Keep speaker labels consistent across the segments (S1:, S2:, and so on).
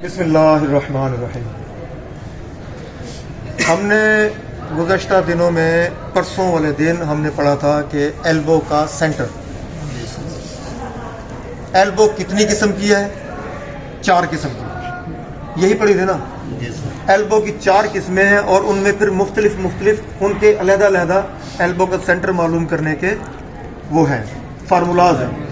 S1: बिस्मिल्लाहिर्रहमानिर्रहीम। हमने गुज़श्ता दिनों में परसों वाले दिन हमने पढ़ा था कि एल्बो का सेंटर, एल्बो कितनी किस्म की है? 4 किस्म की, यही पढ़ी थी ना। एल्बो की 4 किस्में हैं और उनमें फिर मुख्तलिफ उनके अलग-अलग एल्बो का सेंटर मालूम करने के वो हैं, फार्मूलाज हैं।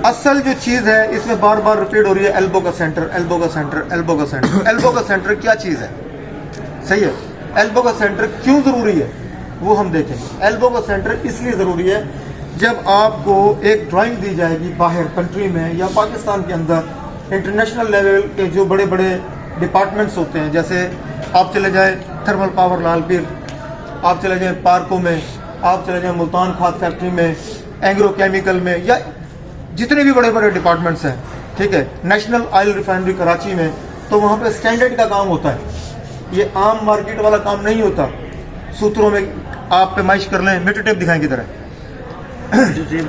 S1: असल जो चीज़ है इसमें बार बार रिपीट हो रही है, एल्बो का सेंटर, एल्बो का सेंटर, एल्बो का सेंटर। एल्बो का सेंटर क्या चीज़ है? सही है, एल्बो का सेंटर क्यों ज़रूरी है वो हम देखेंगे। एल्बो का सेंटर इसलिए ज़रूरी है, जब आपको एक ड्राइंग दी जाएगी बाहर कंट्री में या पाकिस्तान के अंदर इंटरनेशनल लेवल के जो बड़े बड़े डिपार्टमेंट्स होते हैं, जैसे आप चले जाएँ थर्मल पावर लालपीर, आप चले जाएँ पार्कों में, आप चले जाएँ मुल्तान खाद फैक्ट्री में, एग्रो केमिकल में, या जितने भी बड़े बड़े डिपार्टमेंट्स हैं, ठीक है, नेशनल ऑयल रिफाइनरी कराची में, तो वहाँ पे स्टैंडर्ड का काम होता है। ये आम मार्केट वाला काम नहीं होता। सूत्रों में आप पैमाइश कर लें, मीटर टेप दिखाएं किधर है,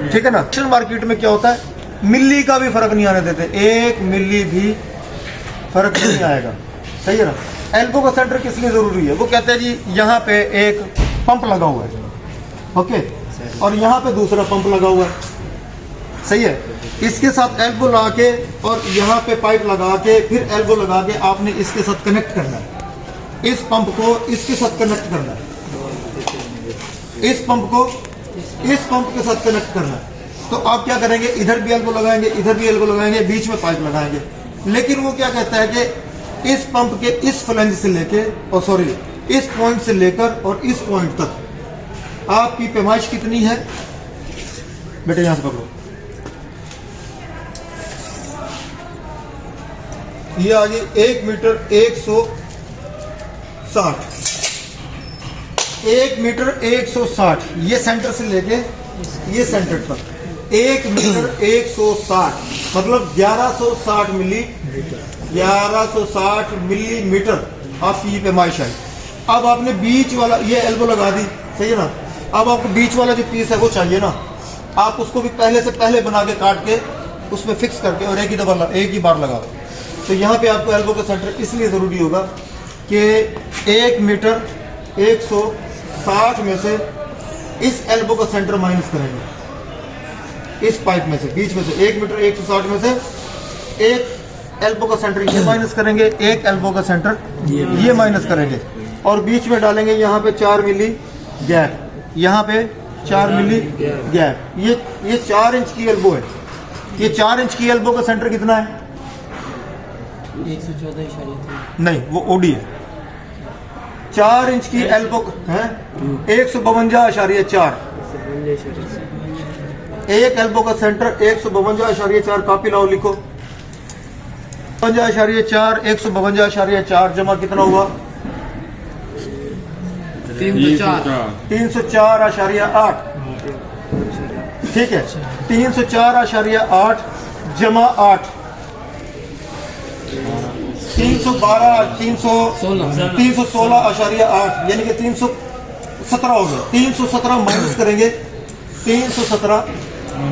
S1: ठीक है ना। नेशनल मार्केट में क्या होता है, मिली का भी फर्क नहीं आने देते, 1 मिली भी फर्क नहीं आएगा। सही है ना। एल्बो का सेंटर किस लिए जरूरी है? वो कहते हैं जी यहाँ पे एक पंप लगा हुआ है, ओके, और यहाँ पे दूसरा पंप लगा हुआ है, सही है। इसके साथ एल्बो लगा के और यहाँ पे पाइप लगा के फिर एल्बो लगा के आपने इसके साथ कनेक्ट करना है। इस पंप को इसके साथ कनेक्ट करना है, इस पंप को इस पंप के साथ कनेक्ट करना है। तो आप क्या करेंगे, इधर भी एल्बो लगाएंगे, इधर भी एल्बो लगाएंगे, बीच में पाइप लगाएंगे। लेकिन वो क्या कहता है कि इस पंप के इस फ्लैंज से लेके और सॉरी इस पॉइंट से लेकर और इस पॉइंट तक आपकी पैमाइश कितनी है बेटे, यहां से पकड़ो, ये आगे 1 मीटर 160, 1 मीटर 160, ये सेंटर से लेके ये सेंटर तक 1 मीटर 160 मतलब 1160 मिली 1160 मिलीमीटर आपकी पैमाइश है। अब आपने बीच वाला ये एल्बो लगा दी, सही है ना। अब आपको बीच वाला जो पीस है वो चाहिए ना, आप उसको भी पहले से पहले बना के काट के उसमें फिक्स करके और एक ही बार लगाओ। तो यहाँ पे आपको एल्बो का सेंटर इसलिए ज़रूरी होगा कि 1 मीटर 160 में से इस एल्बो का सेंटर माइनस करेंगे, इस पाइप में से बीच में से 1 मीटर 160 में से एक एल्बो का सेंटर ये माइनस करेंगे, एक एल्बो का सेंटर ये माइनस करेंगे, और बीच में डालेंगे यहाँ पे 4 मिली गैप, यहाँ पे 4 मिली गैप। ये 4 इंच की एल्बो है। ये 4 इंच की एल्बो का सेंटर कितना है?
S2: 114.3
S1: नहीं, वो ओडी है। 4 इंच की एल्बो है 152.4, एक एल्बो का सेंटर 152.4। कॉपी लाओ, लिखो 52.4 152.4 जमा कितना हुआ? 304.8, ठीक है। 304.8 जमा 8 316.8 यानी कि 317 हो गया। 317 माइनस करेंगे, 317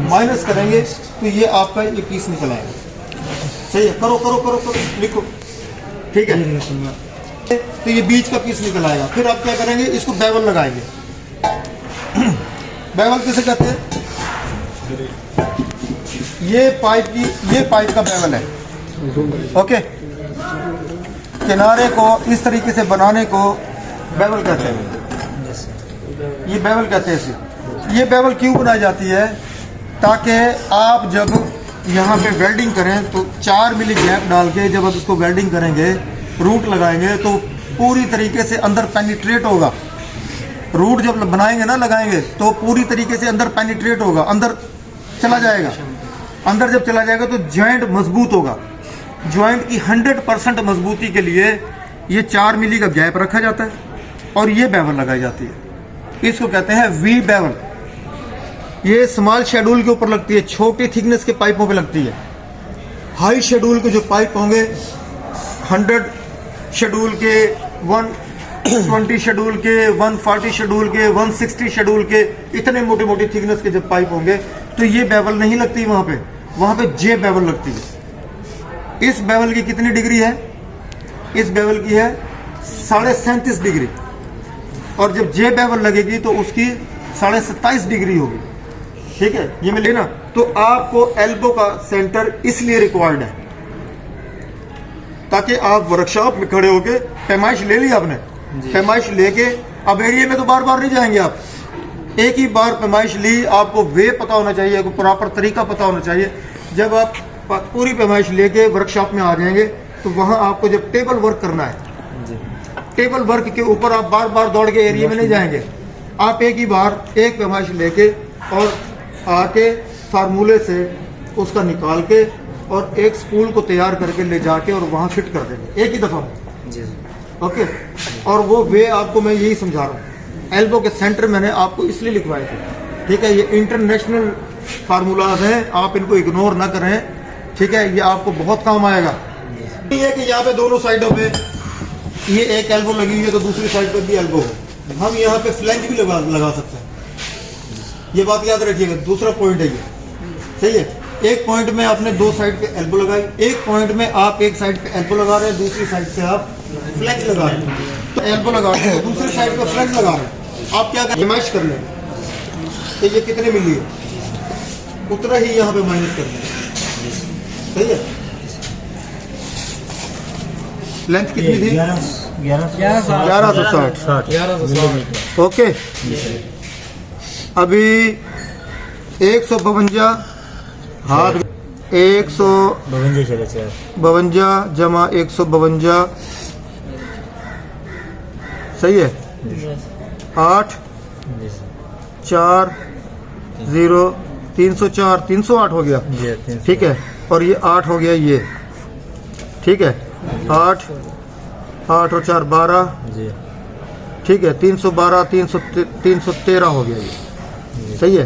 S1: माइनस करेंगे तो ये आपका ये पीस निकल आएगा। सही है, करो करो करो करो, लिखो, ठीक है। तो ये बीच का पीस निकल आएगा। फिर आप क्या करेंगे, इसको बेवल लगाएंगे। बेवल किसे कहते हैं? ये पाइप का बेवल है, ओके। किनारे को इस तरीके से बनाने को बेवल कहते हैं, ये बेवल कहते हैं इसे। ये बेवल क्यों बनाई जाती है? ताकि आप जब यहाँ पे वेल्डिंग करें तो 4 मिली गैप डाल के जब आप इसको वेल्डिंग करेंगे, रूट लगाएंगे, तो पूरी तरीके से अंदर पेनिट्रेट होगा। रूट जब बनाएंगे ना, लगाएंगे, तो पूरी तरीके से अंदर पेनिट्रेट होगा, अंदर चला जाएगा। अंदर जब चला जाएगा तो जॉइंट मजबूत होगा। जॉइंट की 100% मजबूती के लिए ये 4 मिली का गैप रखा जाता है और ये बेवल लगाई जाती है। इसको कहते हैं वी बेवल। ये स्मॉल शेड्यूल के ऊपर लगती है, छोटी थिकनेस के पाइपों पे लगती है। हाई शेड्यूल के जो पाइप होंगे, 100 शेड्यूल के, 120 शेड्यूल के, 140 शेड्यूल के, 160 शेड्यूल के, इतने मोटे मोटे थिकनेस के जब पाइप होंगे तो ये बेवल नहीं लगती वहां पे जे बेवल लगती है। इस बेवल की कितनी डिग्री है? इस बेवल की है 37.5 डिग्री, और जब जे बेवल लगेगी तो उसकी 27.5 डिग्री होगी। ठीक है, ये मैं लेना। तो आपको एल्बो का सेंटर इसलिए रिक्वायर्ड है ताकि आप वर्कशॉप में खड़े होके पैमाइश ले ली आपने, पैमाइश लेके अब एरिया में तो बार बार नहीं जाएंगे आप, एक ही बार पैमाइश ली, आपको वे पता होना चाहिए, को प्रॉपर तरीका पता होना चाहिए। जब आप पूरी पैमाइश लेके वर्कशॉप में आ जाएंगे तो वहां आपको जब टेबल वर्क करना है, टेबल वर्क के ऊपर आप बार बार दौड़ के एरिया में नहीं जाएंगे। आप एक ही बार एक पैमाइश लेके और आके फार्मूले से उसका निकाल के और एक स्पूल को तैयार करके ले जाके और वहां फिट कर देंगे एक ही दफा में। ओके, और वो वे आपको मैं यही समझा रहा हूँ। एल्बो के सेंटर मैंने आपको इसलिए लिखवाए थे। ठीक है, ये इंटरनेशनल फार्मूलाज हैं, आप इनको इग्नोर ना करें। ठीक है, ये आपको बहुत काम आएगा। ये है कि यहाँ पे दोनों साइडों पे ये एक एल्बो लगी हुई है तो दूसरी साइड पे भी एल्बो है। हम यहाँ पे फ्लैंज भी लगा सकते हैं, ये बात याद रखिएगा। दूसरा पॉइंट है ये, सही है। एक पॉइंट में आपने दो साइड पे एल्बो लगाई, एक पॉइंट में आप एक साइड पे एल्बो लगा रहे हैं, दूसरी साइड पे आप फ्लैंज लगा रहे हैं। तो एल्बो लगा रहे हैं, दूसरी साइड पे फ्लैंज लगा रहे हैं। आप क्या करें, मैश कर लें तो ये कितने मिली है उतना ही यहाँ पे माइनस कर लें। सही है, लेंथ कितनी थी? 1160। ओके, अभी 152 हाथ 152 जमा 152, सही है। 8 4 0 304 308 हो गया। ठीक है, और ये 8 हो गया ये। ठीक है, 8 8 और 4 12। ठीक है, 312 313 हो गया ये। सही है,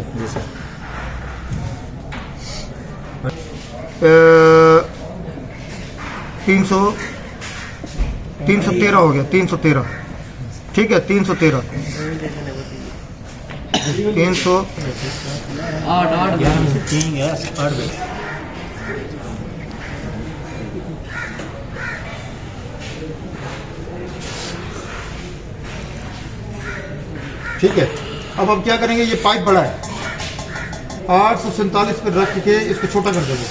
S1: 313 हो गया, 313। ठीक है, 313 ठीक है। अब क्या करेंगे, ये पाइप बड़ा है, 847 पे रख के इसको छोटा कर देंगे।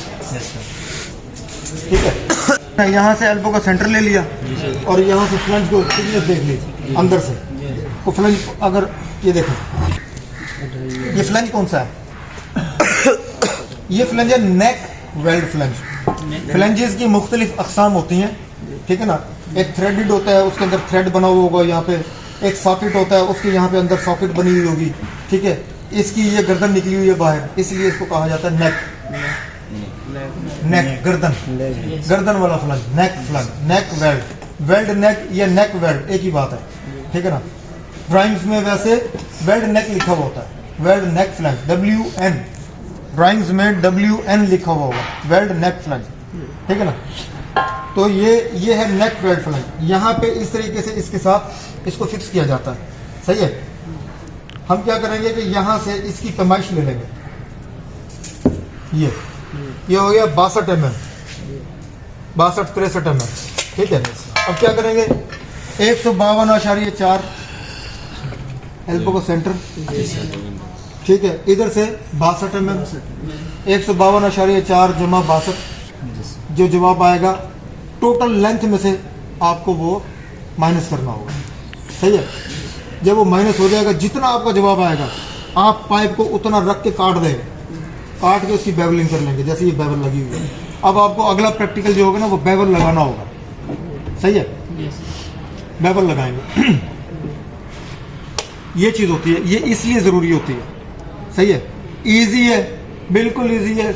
S1: ठीक है, यहाँ से एल्बो का सेंटर ले लिया और यहाँ से फ्लंज को थिकनेस देख ली अंदर से। तो फ्लंज अगर ये देखें, ये फ्लंज कौन सा है? ये फ्लंज है नेक वेल्ड फ्लंज। फ्लंजेस की मुख्तलिफ अकसाम होती हैं। ठीक है ना, एक थ्रेडेड होता है, उसके अंदर थ्रेड बना हुआ होगा यहाँ पे। एक सॉकेट होता है, उसके यहाँ पे अंदर सॉकेट बनी हुई होगी। ठीक है, इसकी ये गर्दन निकली हुई है बाहर, इसलिए इसको कहा जाता है नेक। नेक गर्दन वाला फ्लंज, नेक फ्लंज, नेक वेल्ड, वेल्ड नेक या नेक वेल्ड एक ही बात है। ठीक है ना, ड्राइंग्स में वैसे वेल्ड नेक लिखा हुआ होता है, वेल्ड नेक फ्लंज, WN ड्राइंग्स में WN लिखा हुआ होगा, वेल्ड नेक फ्लंज। ठीक है ना, तो ये है नेक वेल्ड फ्लंज। यहाँ पे इस तरीके से इसके साथ इसको फिक्स किया जाता है। सही है, हम क्या करेंगे कि यहाँ से इसकी पैमाइश ले लेंगे। ये हो गया 62 mm, 62-63 mm। ठीक है, अब क्या करेंगे, 152.4 एल्बो का सेंटर। ठीक है, इधर से 62 mm, 152.4 जमा 62, जो जवाब आएगा टोटल लेंथ में से आपको वो माइनस करना होगा। सही है, जब वो माइनस हो जाएगा, जितना आपका जवाब आएगा आप पाइप को उतना रख के काट देंगे, काट के उसकी बेवलिंग कर लेंगे, जैसे ये बेवल लगी हुई है। अब आपको अगला प्रैक्टिकल जो होगा ना, वो बेवल लगाना होगा। सही है, बेवल लगाएंगे। ये चीज़ होती है, ये इसलिए ज़रूरी होती है। सही है, ईजी है, बिल्कुल ईजी है।